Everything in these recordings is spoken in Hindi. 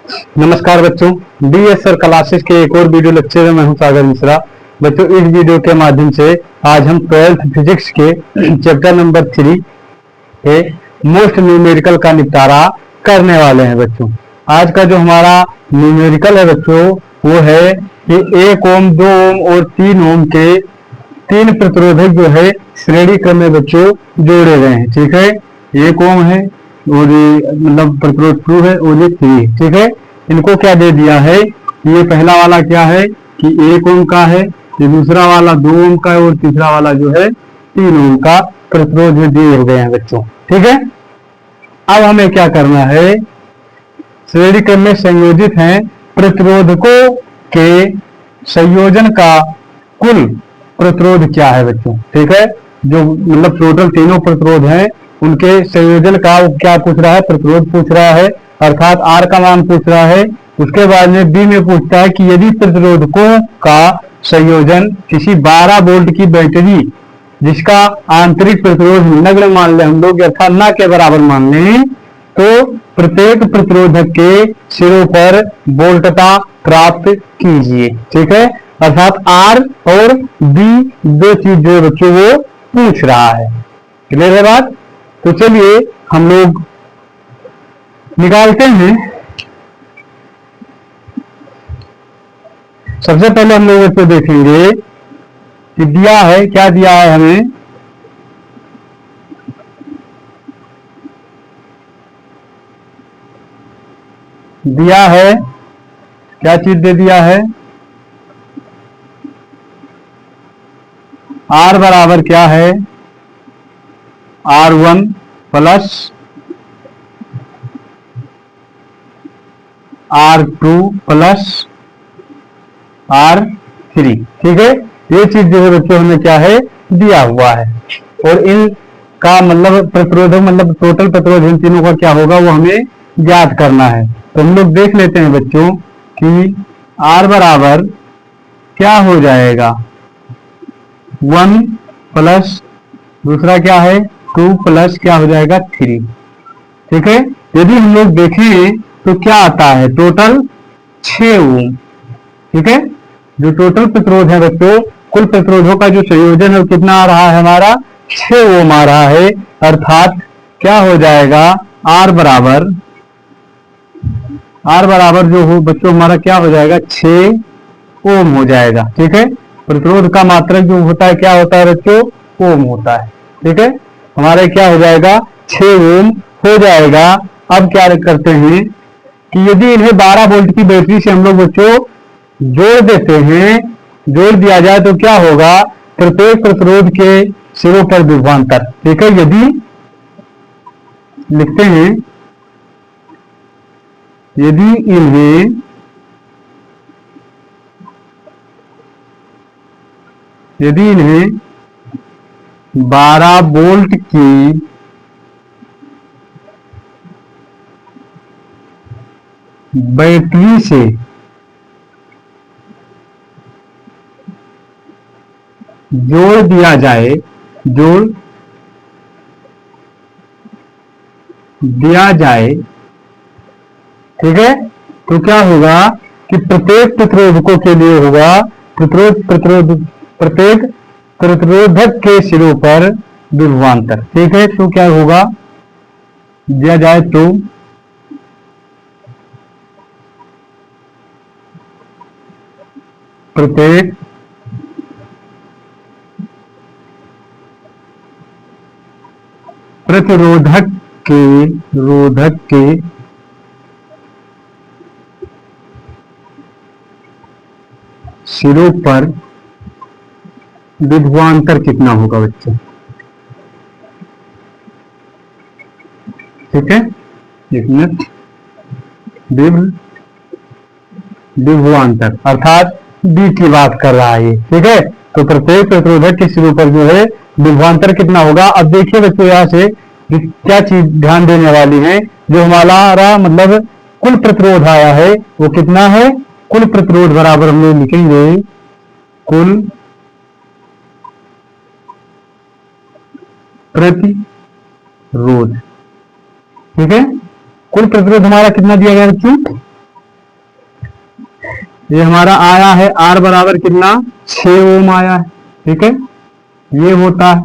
नमस्कार बच्चों, डीएसआर क्लासेस के एक और वीडियो लेक्चर में मैं हूं सागर मिश्रा। बच्चों, इस वीडियो के माध्यम से आज हम 12th फिजिक्स के चैप्टर नंबर 3 के मोस्ट न्यूमेरिकल का निपटारा करने वाले हैं। बच्चों, आज का जो हमारा न्यूमेरिकल है बच्चों, वो है कि 1 ओम, 2 ओम और 3 ओम के तीन प्रतिरोधक जो है श्रेणी क्रम में बच्चों जोड़े गए हैं। ठीक है, 1 ओम है और ये मतलब प्रतिरोध 2 है और ये 3। ठीक है, इनको क्या दे दिया है, ये पहला वाला क्या है कि 1 ओम का है, ये दूसरा वाला 2 ओम का है और तीसरा वाला जो है 3 ओम का प्रतिरोध में दिए गए हैं बच्चों। ठीक है, अब हमें क्या करना है, श्रेणी क्रम में संयोजित हैं प्रतिरोधकों के संयोजन का कुल प्रतिरोध क्या है बच्चों। ठीक है, जो मतलब टोटल तीनों प्रतिरोध हैं उनके संयोजन का क्या पूछ रहा है, प्रतिरोध पूछ रहा है, अर्थात आर का मान पूछ रहा है। उसके बाद में बी में पूछता है कि यदि प्रतिरोधकों का संयोजन किसी 12 वोल्ट की बैटरी जिसका आंतरिक प्रतिरोध नगण्य मान ले हम लोग, अर्थात न के बराबर मान लें, तो प्रत्येक प्रतिरोधक के सिरों पर वोल्टता प्राप्त कीजिए। ठीक है, अर्थात आर और बी दो चीज जो बच्चों वो पूछ रहा है। क्लियर है बात? तो चलिए हम लोग निकालते हैं। सबसे पहले हम लोग इसको देखेंगे कि दिया है, क्या दिया है हमें, दिया है क्या चीज दे दिया है, आर बराबर क्या है, R1 plus R2 plus R3। ठीक है, ये चीज जो है बच्चों हमें क्या है दिया हुआ है, और इन का मतलब प्रतिरोधक मतलब टोटल प्रतिरोध इन तीनों का क्या होगा वो हमें ज्ञात करना है। तो हम लोग देख लेते हैं बच्चों कि R बराबर क्या हो जाएगा, 1 प्लस दूसरा क्या है 2 प्लस क्या हो जाएगा 3। ठीक है, यदि हम लोग देखें तो क्या आता है, टोटल 6 ओम। ठीक है, जो टोटल प्रतिरोध है बच्चों, कुल प्रतिरोधों का जो संयोजन है वो कितना आ रहा है, हमारा 6 ओम आ रहा है। अर्थात क्या हो जाएगा, आर बराबर जो हो बच्चों हमारा क्या हो जाएगा, 6 ओम हो जाएगा। ठीक है, प्रतिरोध का मात्रक जो होता है क्या होता है बच्चों, ओम होता है। ठीक है, हमारे क्या हो जाएगा 6 ओम हो जाएगा। अब क्या करते हैं कि यदि इन्हें 12 वोल्ट की बैटरी से हम लोग बच्चों जोड़ देते हैं, जोड़ दिया जाए तो क्या होगा, प्रत्येक प्रतिरोध के सिरों पर विभवांतर। ठीक है, यदि लिखते हैं, यदि इन्हें 12 वोल्ट की बैटरी से जोड़ दिया जाए, ठीक है, तो क्या होगा कि प्रत्येक प्रतिरोधकों के लिए होगा प्रत्येक प्रतिरोधक के सिरों पर विभवांतर। ठीक है, तो क्या होगा, दिया जाए तो प्रत्येक प्रतिरोधक के सिरों पर विभवांतर कितना होगा बच्चों। ठीक है, एक मिनट, विभवांतर अर्थात बी की बात कर रहा है। ठीक है, तो प्रत्येक प्रतिरोधक के सिरों पर जो है विभवांतर कितना होगा। अब देखिए बच्चों, यहाँ से क्या चीज ध्यान देने वाली है, जो हमारा मतलब कुल प्रतिरोध आया है वो कितना है, कुल प्रतिरोध बराबर हम लोग लिखेंगे कुल प्रतिरोध। ठीक है, कुल प्रतिरोध हमारा कितना दिया गया बच्चों, ये हमारा आया है R बराबर कितना 6 ओम आया है। ठीक है, ये होता है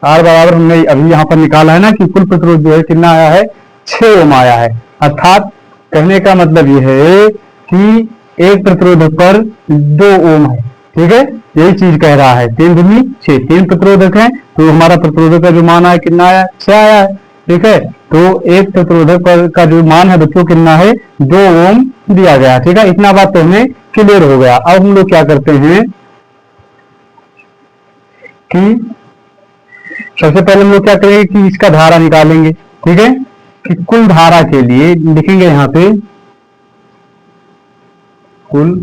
R बराबर हमने अभी यहाँ पर निकाला है ना कि कुल प्रतिरोध जो है कितना आया है 6 ओम आया है। अर्थात कहने का मतलब ये है कि एक प्रतिरोधक पर 2 ओम है। ठीक है, यही चीज कह रहा है। 3 दूनी 6, 3 प्रतिरोधक है तो हमारा प्रतिरोधक का जो मान आया कितना आया 6 आया है। ठीक है, तो एक प्रतिरोधक पर का जो मान है बच्चों कितना है 2 ओम दिया गया। ठीक है, इतना बात तो हमें क्लियर हो गया। अब हम लोग क्या करते हैं कि सबसे पहले हम लोग क्या करेंगे कि इसका धारा निकालेंगे। ठीक है, कि कुल धारा के लिए लिखेंगे यहां पे कुल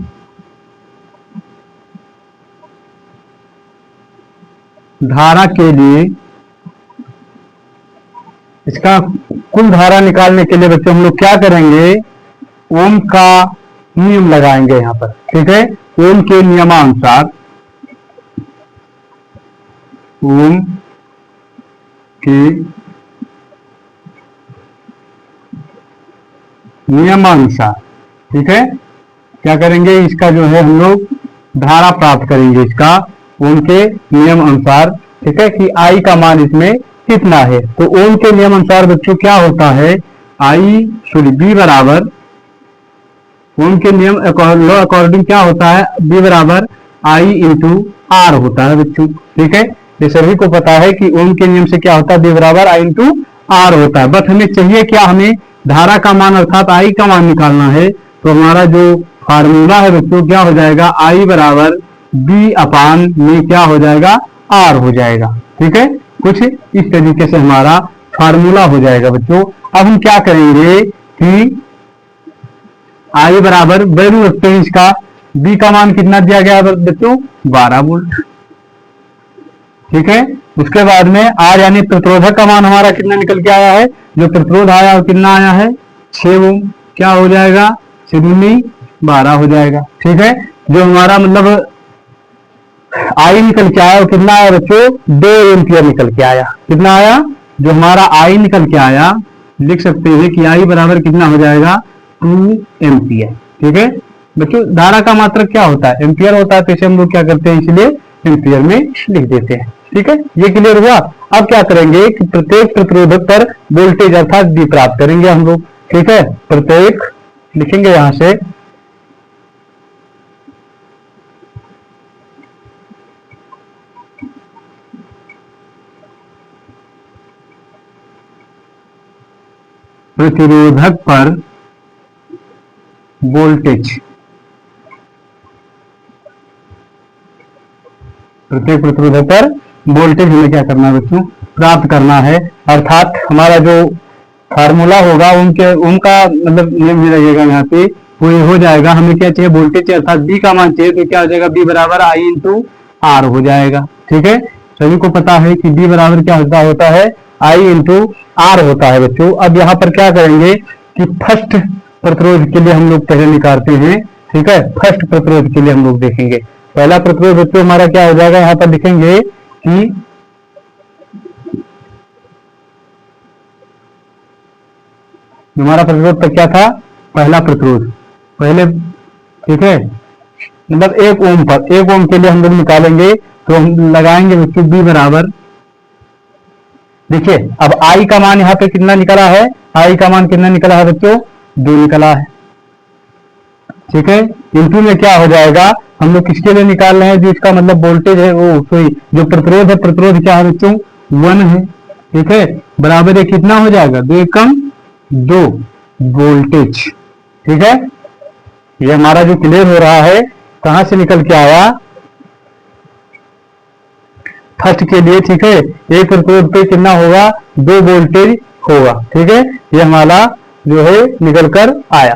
धारा के लिए, इसका कुल धारा निकालने के लिए बच्चों हम लोग क्या करेंगे ओम का नियम लगाएंगे यहां पर। ठीक है, ओम के नियमानुसार, ओम के नियमानुसार। ठीक है, क्या करेंगे इसका जो है हम लोग धारा प्राप्त करेंगे इसका ओम के नियम अनुसार। ठीक है, कि आई का मान इसमें कितना है। तो ओम के नियम अनुसार बच्चों क्या होता है बी बराबर ओम के नियम लॉ अकॉर्डिंग क्या होता है बी बराबर आई इंटू आर होता है बच्चों। ठीक है, ये सभी को पता है कि ओम के नियम से क्या होता है बी बराबर आई इंटू आर होता है। बट हमें चाहिए क्या, हमें धारा का मान अर्थात आई का मान निकालना है। तो हमारा जो फार्मूला है बच्चों क्या हो जाएगा आई बराबर बी अपान में क्या हो जाएगा आर हो जाएगा। ठीक है, कुछ इस तरीके से हमारा फार्मूला हो जाएगा बच्चों। अब हम क्या करेंगे कि आई बराबर वैल्यू रखते हैं इसका, बी का मान कितना दिया गया है बच्चों 12 वोल्ट। ठीक है, उसके बाद में आर यानी प्रतिरोधक का मान हमारा कितना निकल के आया है, जो प्रतिरोध आया वो कितना आया है 6 ओम। क्या हो जाएगा 6 दूनी 12 हो जाएगा। ठीक है, जो हमारा मतलब आई निकल के आया वो कितना आया बच्चों 2 एम्पियर निकल के आया। कितना आया, जो हमारा आई निकल के आया लिख सकते हैं कि आई बराबर कितना हो जाएगा 2 एम्पियर। ठीक है बच्चों, धारा का मात्रक क्या होता है एम्पियर होता है, तो इसे हम लोग क्या करते हैं इसलिए एम्पियर में लिख देते हैं। ठीक है, ये क्लियर हुआ। अब क्या करेंगे कि प्रत्येक प्रतिरोधक पर वोल्टेज अर्थात डी प्राप्त करेंगे हम लोग। ठीक है, प्रत्येक लिखेंगे यहां से प्रतिरोधक पर वोल्टेज, प्रत्येक प्रतिरोधक पर वोल्टेज हमें क्या करना है बच्चों प्राप्त करना है। अर्थात हमारा जो फार्मूला होगा उनका मतलब नियम ही लगेगा यहाँ पे वो ये हो जाएगा। हमें क्या चाहिए वोल्टेज अर्थात बी का मान चाहिए, तो क्या हो जाएगा बी बराबर आई इंटू आर हो जाएगा। ठीक है, सभी को पता है कि बी बराबर क्या होता है आई इंटू आर होता है बच्चों। अब यहाँ पर क्या करेंगे कि फर्स्ट प्रतिरोध के लिए हम लोग पहले निकालते हैं। ठीक है, फर्स्ट प्रतिरोध के लिए हम लोग देखेंगे। पहला प्रतिरोध बच्चों हमारा क्या हो जाएगा, यहाँ पर लिखेंगे कि हमारा प्रतिरोध पर क्या था पहला प्रतिरोध पहले। ठीक है, मतलब 1 ओम पर 1 ओम के लिए हम लोग निकालेंगे तो हम लगाएंगे बच्चों बी बराबर। देखिए अब आई का मान यहाँ पे कितना निकला है, आई का मान कितना निकला है बच्चों 2 निकला है। ठीक है, इंटू में क्या हो जाएगा हम लोग किसके लिए निकाल रहे हैं, जो इसका मतलब वोल्टेज है वो सॉरी जो प्रतिरोध है, प्रतिरोध क्या है बच्चों 1 है। ठीक है, बराबर है कितना हो जाएगा 2 एकम 2 वोल्टेज। ठीक है, ये हमारा जो क्लियर हो रहा है कहां से निकल के आया फर्स्ट के लिए। ठीक है, एक प्रतिरोध पे कितना होगा 2 वोल्टेज होगा। ठीक है, ये हमारा जो है निकल कर आया।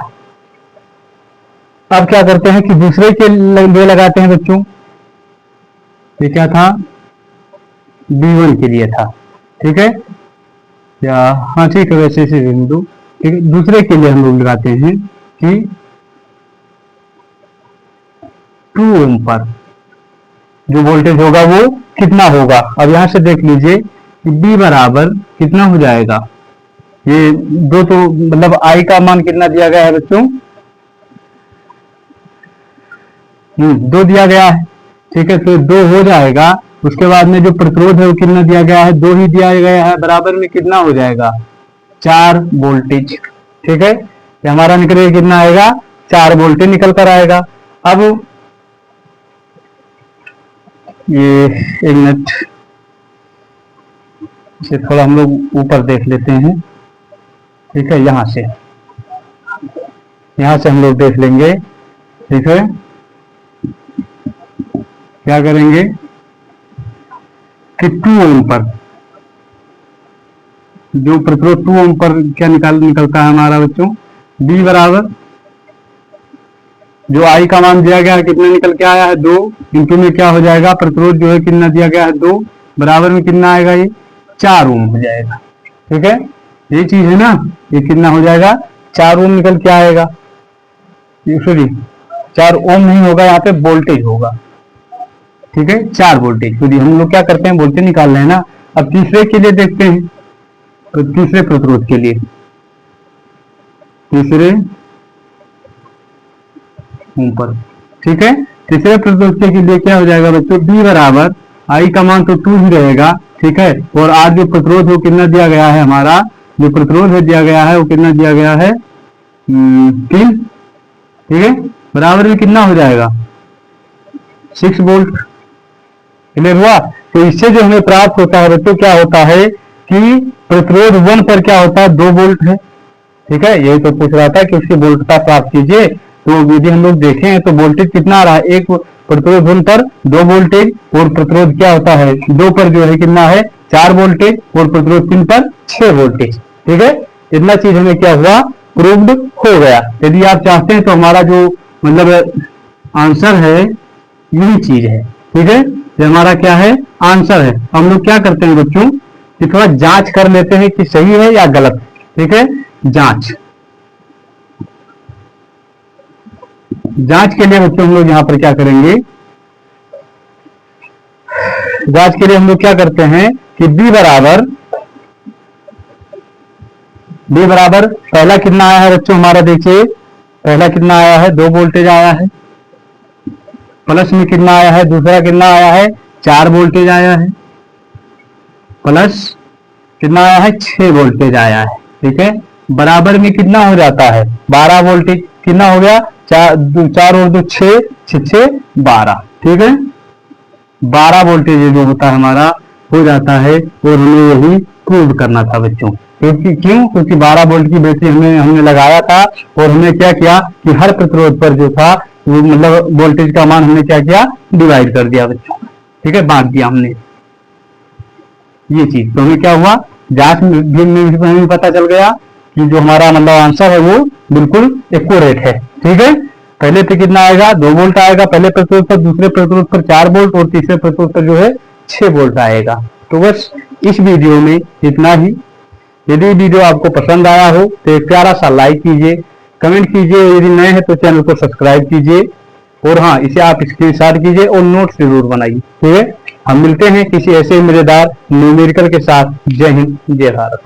अब क्या करते हैं कि दूसरे के लिए लगाते हैं बच्चों। ये क्या था B1 के लिए था। ठीक है, या हाँ ठीक है वैसे से बिंदु। ठीक है, दूसरे के लिए हम लोग लगाते हैं कि 2 ओम पर जो वोल्टेज होगा वो कितना होगा। अब यहां से देख लीजिए कि B बराबर कितना हो जाएगा, ये दो तो मतलब I का मान कितना दिया गया है बच्चों 2 दिया गया है, ठीक है, तो 2 हो जाएगा। उसके बाद में जो प्रतिरोध है वो कितना दिया गया है, 2 ही दिया गया है, बराबर में कितना हो जाएगा, 4 वोल्टेज, ठीक है। ये हमारा निकलेगा कितना आएगा, 4 वोल्टेज निकल कर आएगा। अब ये एक मिनट, इसे थोड़ा हम लोग ऊपर देख लेते हैं, ठीक है, यहाँ से हम लोग देख लेंगे, ठीक है। क्या करेंगे कि 2 ओम पर जो प्रतिरोध 2 ओम पर क्या निकलता है हमारा बच्चों, B बराबर जो I का मान दिया गया है कितना निकल के आया है, 2 इंटू में क्या हो जाएगा, प्रतिरोध जो है कितना दिया गया है 2, बराबर में कितना आएगा, ये 4 ओम हो जाएगा, ठीक है। ये चीज है ना, ये कितना हो जाएगा, 4 ओम निकल के आएगा। सॉरी 4 ओम नहीं होगा, यहाँ पे वोल्टेज होगा, ठीक है, 4 वोल्टेज। तो हम लोग क्या करते हैं, वोल्टेज निकाल रहे हैं ना। अब तीसरे के लिए देखते हैं, तो तीसरे प्रतिरोध के लिए, तीसरे ऊपर, ठीक है, तीसरे प्रतिरोध के लिए क्या हो जाएगा बच्चों, B बराबर I का मान तो 2 ही रहेगा, ठीक है, और आज जो प्रतिरोध वो कितना दिया गया है, हमारा जो प्रतिरोध है दिया गया है वो कितना दिया गया है, 3, ठीक है, बराबर में कितना हो जाएगा, 6 वोल्ट। क्लियर हुआ। तो इससे जो हमें प्राप्त होता है बच्चों, क्या होता है कि प्रतिरोध 1 पर क्या होता है, 2 वोल्ट है, ठीक है। यही तो पूछ रहा था कि उसकी वोल्टता प्राप्त कीजिए। तो यदि हम लोग देखें तो वोल्टेज कितना आ रहा है, एक प्रतिरोध 1 पर 2 वोल्टेज, और प्रतिरोध क्या होता है 2 पर जो है कितना है, 4 वोल्टेज, और प्रतिरोध 3 पर 6 वोल्टेज, ठीक है। इतना चीज हमें क्या हुआ, प्रूव्ड हो गया। यदि आप चाहते हैं तो हमारा जो मतलब आंसर है यही चीज है, ठीक है, ये हमारा क्या है, आंसर है। हम लोग क्या करते हैं बच्चों कि थोड़ा जांच कर लेते हैं कि सही है या गलत, ठीक है। जांच के लिए बच्चों हम लोग यहाँ पर क्या करेंगे, जांच के लिए हम लोग क्या करते हैं कि B बराबर पहला कितना आया है बच्चों हमारा, देखिए पहला कितना आया है, 2 वोल्टेज आया है, प्लस में कितना आया है, दूसरा कितना आया है, 4 वोल्टेज आया है, प्लस कितना आया है, 6 वोल्टेज आया है, ठीक है, बराबर में कितना हो जाता है, 12 वोल्टेज। कितना हो गया, 4 और 2 6, 6 12, ठीक है, 12 वोल्टेज जो होता है हमारा हो जाता है। और हमें यही प्रूव करना था बच्चों, क्योंकि 12 वोल्ट की बैटरी हमने लगाया था, और हमने क्या किया कि हर प्रतिरोध पर जो था वो मतलब वोल्टेज का मान हमने क्या किया, डिवाइड कर दिया बच्चों, ठीक है, बांट दिया हमने ये चीज। तो हमें क्या हुआ, जांच में हमें पता चल गया कि जो हमारा मतलब आंसर है वो बिल्कुल एक्यूरेट है, ठीक है। पहले पे कितना आएगा, 2 वोल्ट आएगा पहले प्रतिरोध पर, दूसरे प्रतिरोध पर 4 वोल्ट, और तीसरे प्रतिरोध पर जो है 6 वोल्ट आएगा। तो बस इस वीडियो में इतना ही। यदि वीडियो आपको पसंद आया हो तो एक प्यारा सा लाइक कीजिए, कमेंट कीजिए, यदि नए हैं तो चैनल को सब्सक्राइब कीजिए, और हाँ इसे आप स्क्रीनशॉट कीजिए और नोट जरूर बनाइए, ठीक है। हम मिलते हैं किसी ऐसे मजेदार न्यूमेरिकल के साथ। जय हिंद, जय भारत।